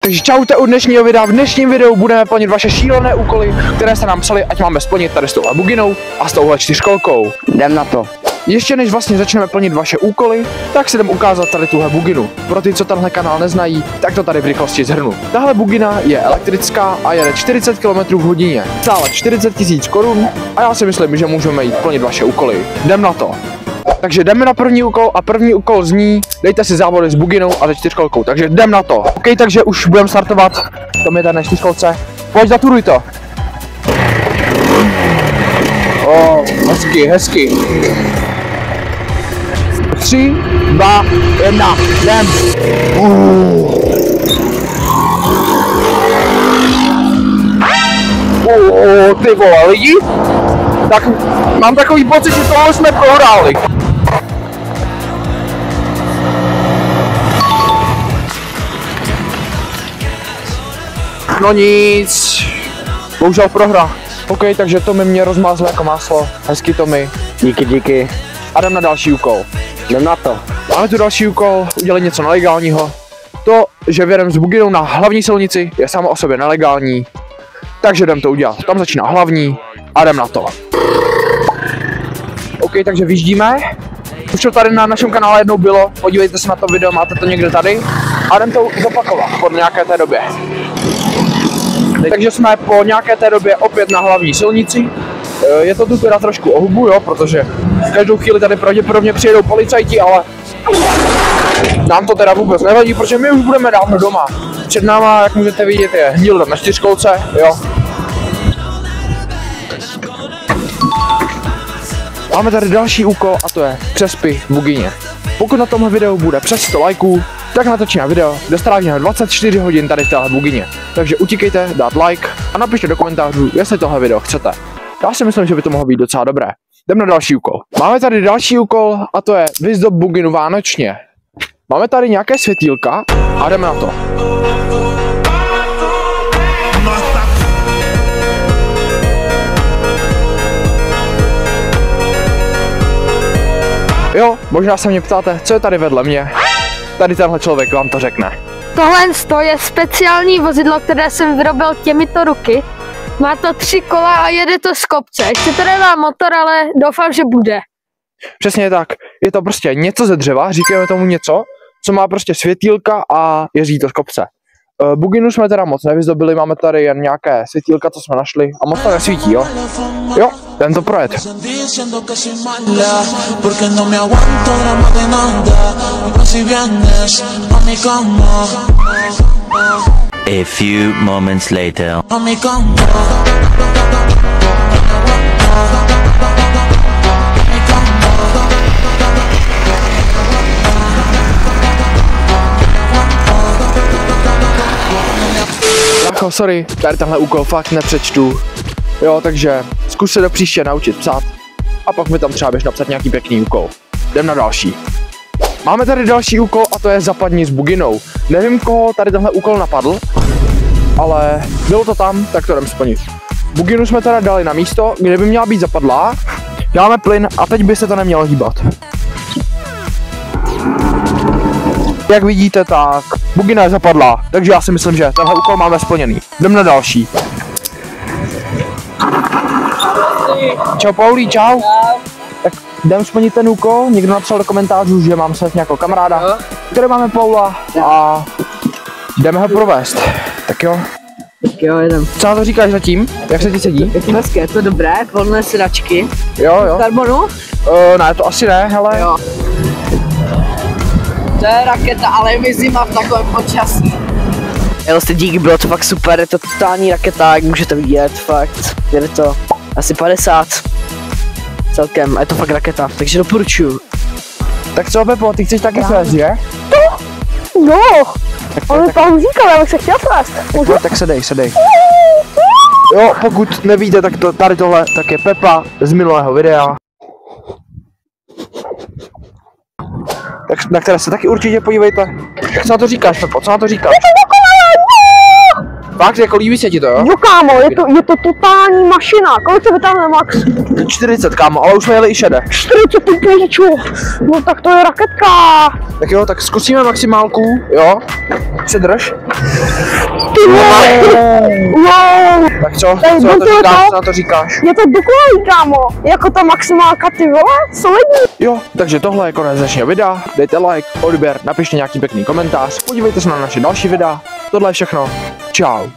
Takže čaute u dnešního videa. V dnešním videu budeme plnit vaše šílené úkoly, které jste nám psali, ať máme splnit tady s touhle buginou a s touhle čtyřkolkou. Jdem na to. Ještě než vlastně začneme plnit vaše úkoly, tak si jdem ukázat tady tuhle buginu. Pro ty, co tenhle kanál neznají, tak to tady v rychlosti shrnu. Tahle bugina je elektrická a jede 40 km/h. Stále 40 000 korun a já si myslím, že můžeme jít plnit vaše úkoly. Jdem na to. Takže jdeme na první úkol a první úkol zní: dejte si závody s buginou a se čtyřkolkou. Takže jdem na to. OK, takže už budeme startovat. To je tady na čtyřkolce. Pojď, zaturuj to. Hezky. 3, 2, 1, jdem. Ty vole, lidi? Tak mám takový pocit, že tohle jsme prohráli. No nic, bohužel prohra. OK, takže to mi mě rozmázlo jako máslo. Hezky to mi. Díky. A jdem na další úkol. Jdem na to. Máme tu další úkol, udělat něco nelegálního. To, že vědem s buginou na hlavní silnici, je samo o sobě nelegální. Takže jdem to udělat. Tam začíná hlavní a jdem na to. OK, takže vyjíždíme. Už to tady na našem kanále jednou bylo, podívejte se na to video, máte to někde tady. A jdem to zopakovat po nějaké té době. Takže jsme po nějaké té době opět na hlavní silnici. Je to tu teda trošku o hubu, jo, protože každou chvíli tady pravděpodobně přijedou policajti, ale nám to teda vůbec nevadí, protože my už budeme dávno doma. Před náma, jak můžete vidět, je Hnilda na čtyřkolce, jo. Máme tady další úkol a to je přespy v bugině. Pokud na tomhle videu bude přes 100 lajků, tak natočíme video, kde strávíme 24 hodin tady v téhle bugině. Takže utíkejte, dát like a napište do komentářů, jestli tohle video chcete. Já si myslím, že by to mohlo být docela dobré. Jdem na další úkol. Máme tady další úkol a to je vyzdob buginu vánočně. Máme tady nějaké světýlka a jdeme na to. Jo, možná se mě ptáte, co je tady vedle mě. Tady tenhle člověk vám to řekne. Tohle je speciální vozidlo, které jsem vyrobil těmito ruky. Má to 3 kola a jede to z kopce. Ještě to nemá motor, ale doufám, že bude. Přesně tak. Je to prostě něco ze dřeva, říkáme tomu něco, co má prostě světýlka a jezdí to z kopce. Buginu jsme teda moc nevyzdobili, máme tady jen nějaké světýlka, co jsme našli a moc to nesvítí, jo? Jo, jdem to projet. A few moments later. Sorry, tady tenhle úkol fakt nepřečtu. Jo, takže zkus se do příště naučit psát a pak mi tam třeba běž napsat nějaký pěkný úkol. Jdem na další. Máme tady další úkol a to je zapadni s buginou. Nevím, koho tady tenhle úkol napadl, ale bylo to tam, tak to jdem splnit. Buginu jsme teda dali na místo, kde by měla být zapadlá. Dáme plyn a teď by se to nemělo hýbat. Jak vidíte, tak bugina je zapadlá, takže já si myslím, že tenhle úkol máme splněný. Jdem na další. Čau Paulí, čau. Tak jdem splnit ten úkol, někdo napsal do komentářů, že mám se nějakého kamaráda, který máme Paula a jdeme ho provést. Tak jo. Tak jo, jdem. Co na to říkáš zatím? Jak se ti sedí? Je to hezké, je to dobré, volné sedačky. Jo. Karbonu? Ne, to asi ne, hele. Jo. To je raketa, ale je mi zima v takovém počasí. Vlastně díky, bylo to fakt super, je to totální raketa, jak můžete vidět, fakt. Jede to asi 50 celkem a je to fakt raketa, takže doporučuju. Tak co, Pepo, ty chceš taky svést, že? No, Tak, on mi Paul říkal, já bych se chtěl svést. tak sedej. Jo, pokud nevíte, tak tady tohle tak je Pepa z minulého videa. Tak, na které se taky určitě podívejte. Jak co na to říkáš, Pepo, co na to říkáš? Fakt, jako líbí se ti to, jo? Jo kámo, je to totální mašina. Kolik se vytáhne max? 40, kámo, ale už jsme jeli i šede. 40 píčů. No tak to je raketka. Tak jo, tak zkusíme maximálku, jo? Přidrž. ty vole. Wow. Tak co? Ej, Co na to buď říkáš? to. Co na to říkáš? Je to dokonalý, kámo. Jako ta maximálka, ty vole. Solidní. Jo, takže tohle je konec dnešního videa. Dejte like, odběr, napište nějaký pěkný komentář, podívejte se na naše další videa. Tohle je všechno. Čau.